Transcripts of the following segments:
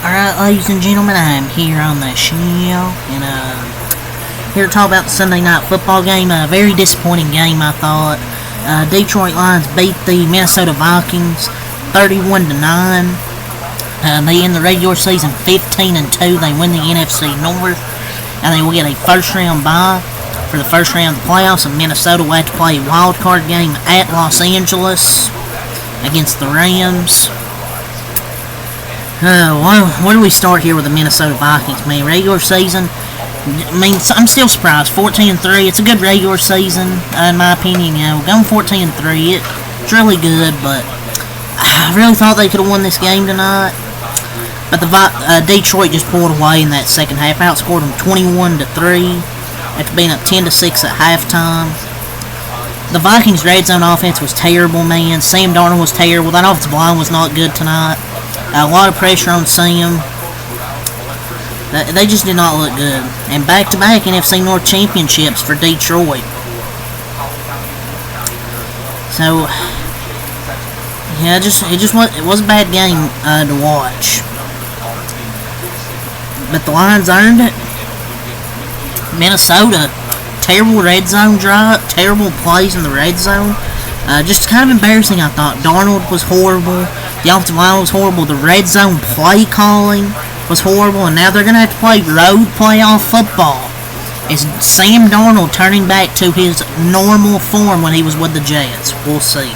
Alright, ladies and gentlemen, I'm here on the show, and here to talk about the Sunday night football game. A very disappointing game, I thought. Detroit Lions beat the Minnesota Vikings 31-9. They end the regular season 15-2. They win the NFC North, and they will get a first-round bye for the first round of the playoffs. And Minnesota will have to play a wild card game at Los Angeles against the Rams. Where do we start here with the Minnesota Vikings, man? Regular season, I mean, I'm still surprised. 14-3, it's a good regular season, in my opinion. Going 14-3, it's really good, but I really thought they could have won this game tonight. But Detroit just pulled away in that second half, outscored them 21-3 after being up 10-6 at halftime. The Vikings' red zone offense was terrible, man. Sam Darnold was terrible. That offensive line was not good tonight. A lot of pressure on Sam. They just did not look good. And back-to-back NFC North championships for Detroit. So, yeah, it was a bad game to watch. But the Lions earned it. Minnesota, terrible red zone drive, terrible plays in the red zone. Just kind of embarrassing, I thought. Darnold was horrible. The offensive line was horrible. The red zone play calling was horrible. And now they're going to have to play road playoff football. Is Sam Darnold turning back to his normal form when he was with the Jets? We'll see.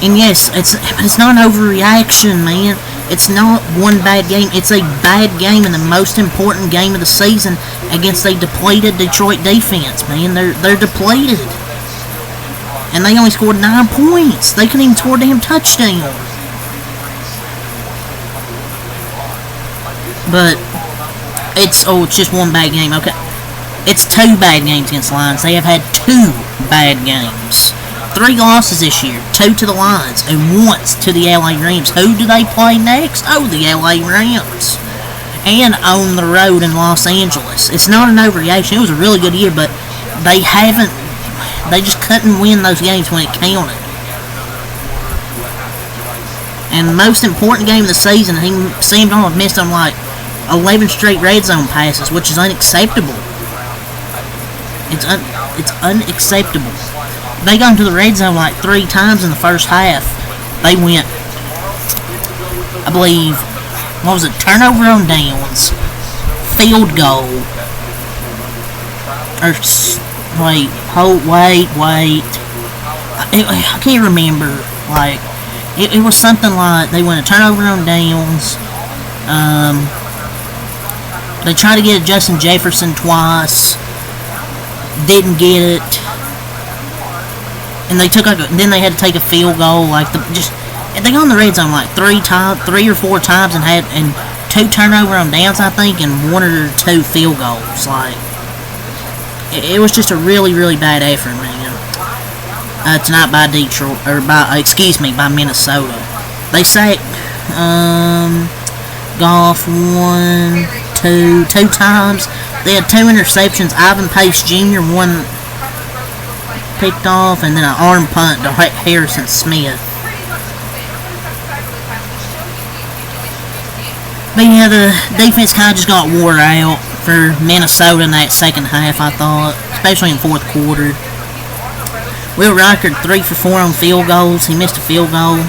And yes, it's not an overreaction, man. It's not one bad game. It's a bad game in the most important game of the season against a depleted Detroit defense, man. They're depleted. And they only scored 9 points. They couldn't even score a damn touchdown. But it's just one bad game. Okay, it's 2 bad games against the Lions. They have had 2 bad games. 3 losses this year. 2 to the Lions and once to the LA Rams. Who do they play next? Oh, the LA Rams. And on the road in Los Angeles. It's not an overreaction. It was a really good year, but they just couldn't win those games when it counted. And the most important game of the season, Sam Darnold missed on like 11 straight red zone passes, which is unacceptable. It's unacceptable. They got into the red zone like 3 times in the first half. They went, I believe, what was it? Turnover on downs, field goal, or wait. I can't remember. Like, it was something like they went a turnover on downs. They tried to get it Justin Jefferson twice. Didn't get it. And then they had to take a field goal. They got in the red zone like 3 or 4 times and 2 turnover on downs, I think, and 1 or 2 field goals. Like, it was just a really, really bad effort, man. Tonight by Detroit, or by Minnesota. They sacked Goff 2 times. They had 2 interceptions. Ivan Pace Jr. 1 picked off, and then an arm punt to Harrison Smith. But yeah, the defense kind of just got wore out for Minnesota in that second half, I thought, especially in fourth quarter. Will Reichard 3 for 4 on field goals. He missed a field goal,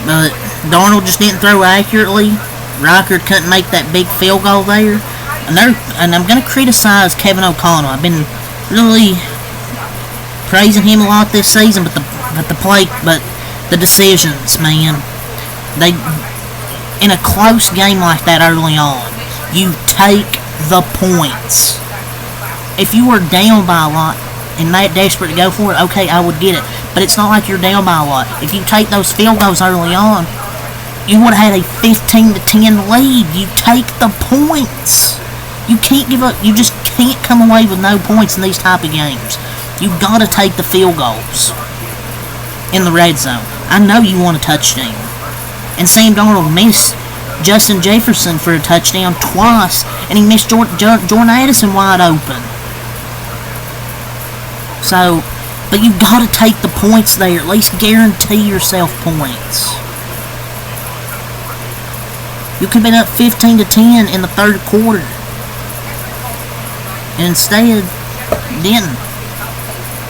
but Darnold just didn't throw accurately. Reichard couldn't make that big field goal there. And I'm going to criticize Kevin O'Connell. I've been really praising him a lot this season, but the decisions, man. In a close game like that early on, you take the points. If you were down by a lot and that desperate to go for it, okay, I would get it. But it's not like you're down by a lot. If you take those field goals early on, you would have had a 15-10 lead. You take the points. You can't give up. You just can't come away with no points in these type of games. You gotta take the field goals in the red zone. I know you want a touchdown. And Sam Darnold missed Justin Jefferson for a touchdown twice, and he missed Jordan Addison wide open. So, but you gotta take the points there. At least guarantee yourself points. You could have been up 15-10 in the third quarter. And instead, didn't.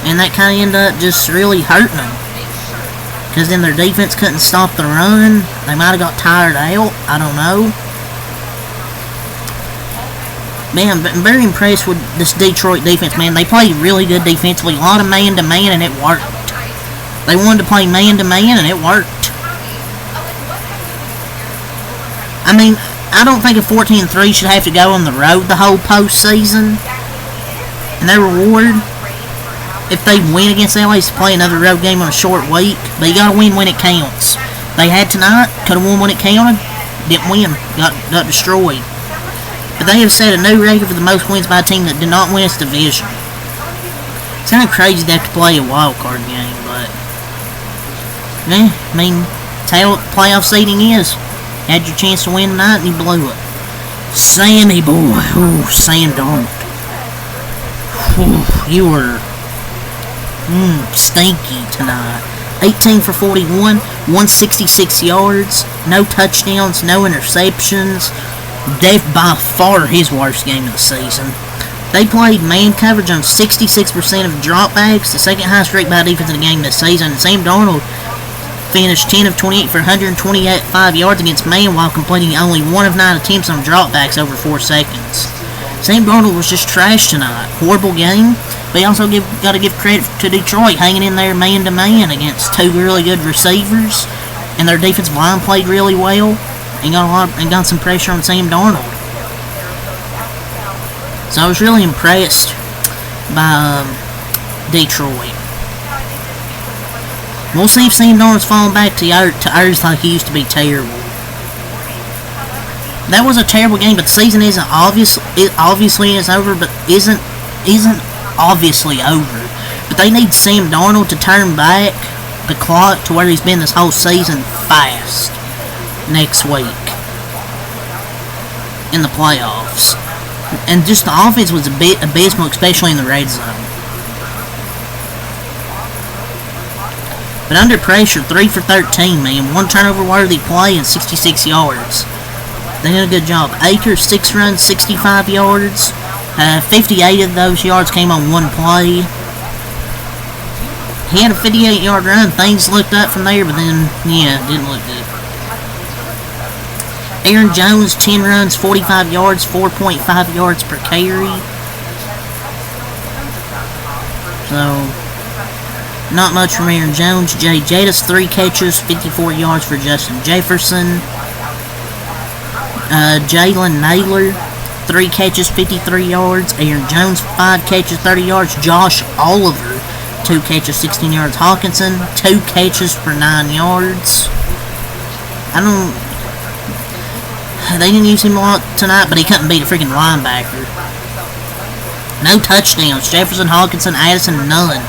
And that kind of ended up just really hurting them. Because then their defense couldn't stop the run. They might have got tired out. I don't know. Man, I'm very impressed with this Detroit defense, man. They played really good defensively. A lot of man-to-man, and it worked. They wanted to play man-to-man, and it worked. I mean, I don't think a 14-3 should have to go on the road the whole postseason. And their reward, if they win against LA, is to play another road game on a short week. But you gotta win when it counts. They had tonight, could have won when it counted, didn't win, got destroyed. But they have set a new record for the most wins by a team that did not win its division. It's kind of crazy to have to play a wild card game, but I mean, that's how playoff seeding is. You had your chance to win tonight and you blew it. Sammy boy, ooh, Sam Darnold. Ooh, you were stinky tonight. 18 for 41, 166 yards, no touchdowns, no interceptions. By far his worst game of the season. They played man coverage on 66% of dropbacks, the second highest rate by defense in the game this season. And Sam Darnold finished 10 of 28 for 125 yards against man while completing only 1 of 9 attempts on dropbacks over 4 seconds. Sam Darnold was just trash tonight. Horrible game, but you also got to give credit to Detroit hanging in there man-to-man against 2 really good receivers, and their defensive line played really well. And got some pressure on Sam Darnold. So I was really impressed by Detroit. We'll see if Sam Darnold's falling back to earth like he used to be terrible. That was a terrible game, but the season isn't obviously is over, but isn't obviously over. But they need Sam Darnold to turn back the clock to where he's been this whole season fast. Next week in the playoffs, and just the offense was a bit abysmal, especially in the red zone. But under pressure, 3 for 13, man, 1 turnover worthy play and 66 yards. They did a good job. Akers 6 runs, 65 yards. 58 of those yards came on 1 play. He had a 58-yard run. Things looked up from there, but then didn't look good. Aaron Jones, 10 runs, 45 yards, 4.5 yards per carry. So, not much from Aaron Jones. Jay Jadis, 3 catches, 54 yards for Justin Jefferson. Jalen Naylor, 3 catches, 53 yards. Aaron Jones, 5 catches, 30 yards. Josh Oliver, 2 catches, 16 yards. Hawkinson, 2 catches for 9 yards. They didn't use him a lot tonight, but he couldn't beat a freaking linebacker. No touchdowns. Jefferson, Hawkinson, Addison, none.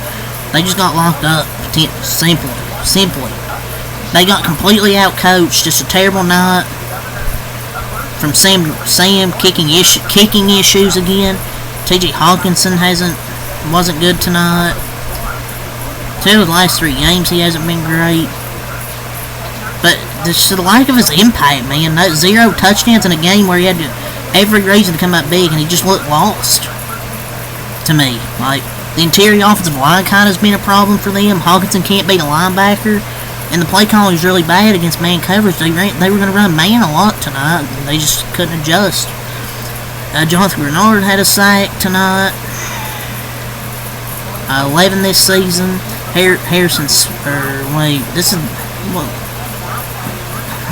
They just got locked up. Simply. They got completely out-coached. Just a terrible night from Sam kicking issues again. T.J. Hawkinson wasn't good tonight. 2 of the last 3 games he hasn't been great. But just the lack of his impact, man. 0 touchdowns in a game where he had every reason to come up big, and he just looked lost. To me, like, the interior offensive line kind of has been a problem for them. Hawkinson can't beat a linebacker, and the play calling was really bad against man coverage. They were going to run man a lot tonight, and they just couldn't adjust. Jonathan Bernard had a sack tonight. 11 this season.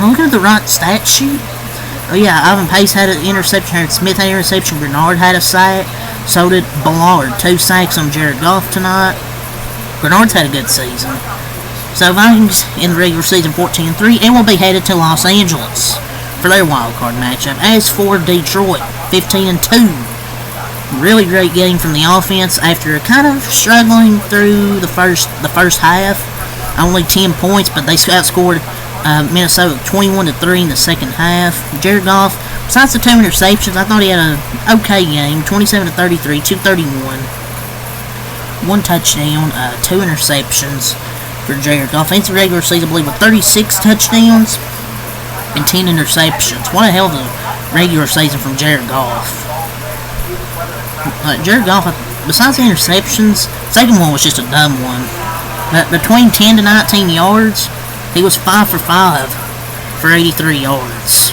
I'm looking at the right stat sheet. Oh yeah, Ivan Pace had an interception. Aaron Smith had an interception. Bernard had a sack. So did Ballard. 2 sacks on Jared Goff tonight. Bernard's had a good season. So Vikings in the regular season 14-3, and will be headed to Los Angeles for their wild card matchup. As for Detroit, 15-2. Really great game from the offense after kind of struggling through the first half. Only 10 points, but they outscored Minnesota 21-3 in the second half. Jared Goff, besides the 2 interceptions, I thought he had an okay game. 27-33, 231. 1 touchdown, 2 interceptions for Jared Goff. It's a regular season, I believe, with 36 touchdowns. and 10 interceptions. What a hell of a regular season from Jared Goff. Jared Goff, besides the interceptions, the second one was just a dumb one. But between 10 to 19 yards, he was 5 for 5 for 83 yards.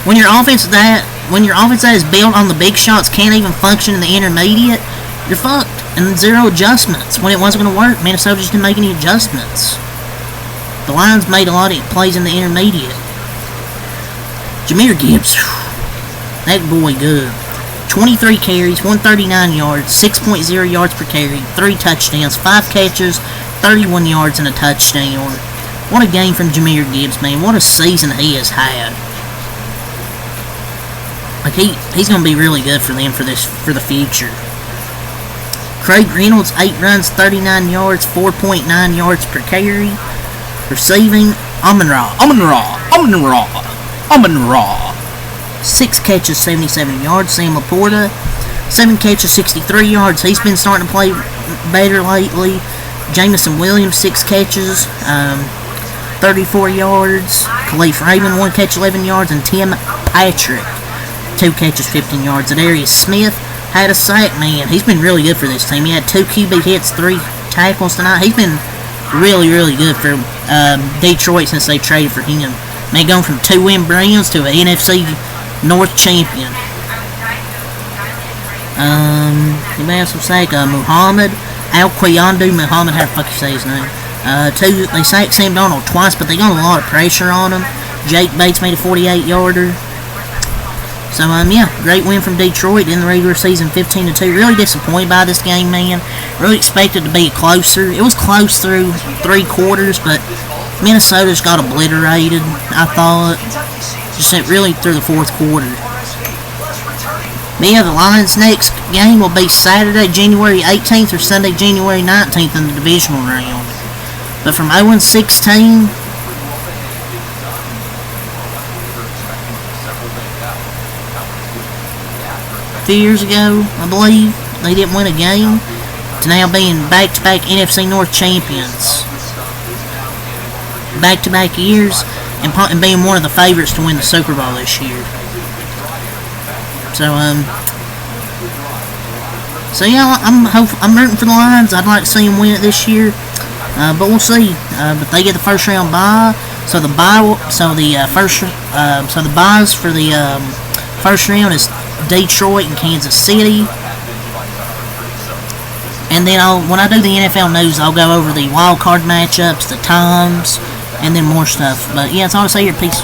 When your offense that is built on the big shots can't even function in the intermediate, you're fucked. And 0 adjustments. When it wasn't going to work, Minnesota just didn't make any adjustments. The Lions made a lot of plays in the intermediate. Jahmyr Gibbs, that boy good. 23 carries, 139 yards, 6.0 yards per carry, 3 touchdowns, 5 catches, 31 yards and a touchdown. What a game from Jahmyr Gibbs, man. What a season he has had. Like he's going to be really good for them for the future. Craig Reynolds, 8 runs, 39 yards, 4.9 yards per carry. Receiving, Amon-Ra. 6 catches, 77 yards. Sam Laporta, 7 catches, 63 yards. He's been starting to play better lately. Jamison Williams, 6 catches, 34 yards. Khalif Raymond, 1 catch, 11 yards. And Tim Patrick, 2 catches, 15 yards. Zadarius Smith had a sack, man. He's been really good for this team. He had 2 QB hits, 3 tackles tonight. He's been really, really good for Detroit since they traded for him. Man, going from 2-win Browns to an NFC North champion. Anybody else to say? Muhammad Al-Qayandu Muhammad, how the fuck you say his name? They sacked Sam Darnold twice, but they got a lot of pressure on him. Jake Bates made a 48-yarder. So, yeah, great win from Detroit in the regular season, 15-2. Really disappointed by this game, man. Really expected to be closer. It was close through 3 quarters, but Minnesota's got obliterated, I thought. Just really through the 4th quarter. But yeah, the Lions' next game will be Saturday, January 18th or Sunday, January 19th in the divisional round. But from 0-16... 2 years ago, I believe, they didn't win a game, to now being back-to-back NFC North champions. Back-to-back years, and being one of the favorites to win the Super Bowl this year. So yeah, I'm rooting for the Lions. I'd like to see them win it this year, but we'll see. But they get the first round bye, so the byes for the first round is Detroit and Kansas City. And then when I do the NFL news, I'll go over the wild card matchups, the times, and then more stuff. But yeah, that's all I say here. Peace.